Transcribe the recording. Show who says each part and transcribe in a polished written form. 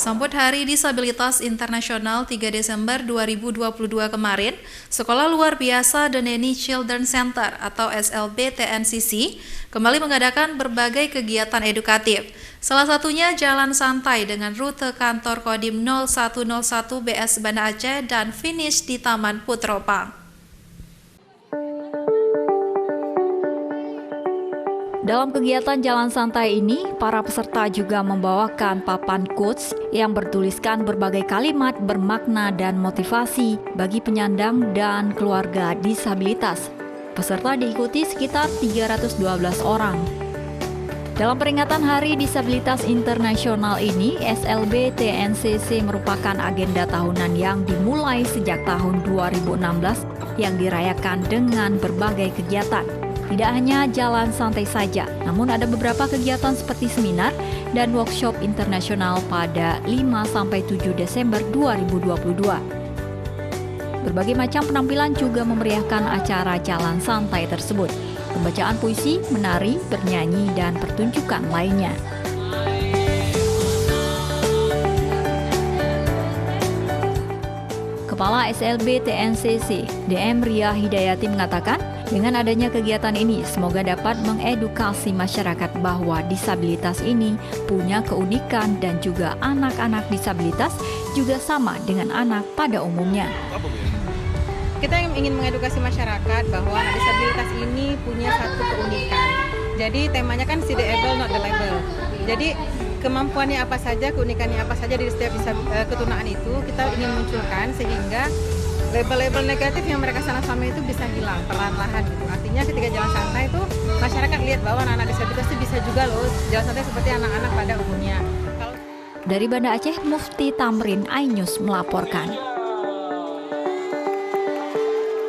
Speaker 1: Sambut Hari Disabilitas Internasional 3 Desember 2022 kemarin, Sekolah Luar Biasa Deneni Children Center atau SLB TNCC kembali mengadakan berbagai kegiatan edukatif. Salah satunya jalan santai dengan rute kantor Kodim 0101 BS Banda Aceh dan finish di Taman Putropang.
Speaker 2: Dalam kegiatan jalan santai ini, para peserta juga membawakan papan quotes yang bertuliskan berbagai kalimat bermakna dan motivasi bagi penyandang dan keluarga disabilitas. Peserta diikuti sekitar 312 orang. Dalam peringatan Hari Disabilitas Internasional ini, SLB TNCC merupakan agenda tahunan yang dimulai sejak tahun 2016 yang dirayakan dengan berbagai kegiatan. Tidak hanya jalan santai saja, namun ada beberapa kegiatan seperti seminar dan workshop internasional pada 5-7 Desember 2022. Berbagai macam penampilan juga memeriahkan acara jalan santai tersebut. Pembacaan puisi, menari, bernyanyi, dan pertunjukan lainnya. Kepala SLB TNCC, DM Ria Hidayati mengatakan, dengan adanya kegiatan ini, semoga dapat mengedukasi masyarakat bahwa disabilitas ini punya keunikan dan juga anak-anak disabilitas juga sama dengan anak pada umumnya.
Speaker 3: Kita ingin mengedukasi masyarakat bahwa disabilitas ini punya satu keunikan. Jadi temanya kan see the able, not the label. Jadi kemampuannya apa saja, keunikannya apa saja dari setiap ketunaan itu kita ingin munculkan sehingga label-label negatif yang mereka sama-sama itu bisa hilang perlahan-lahan gitu. Artinya ketika jalan santai itu masyarakat lihat bahwa anak-anak disabilitas itu bisa juga loh jalan santai seperti anak-anak pada umumnya.
Speaker 2: Dari Banda Aceh, Mufti Tamrin Ainus melaporkan.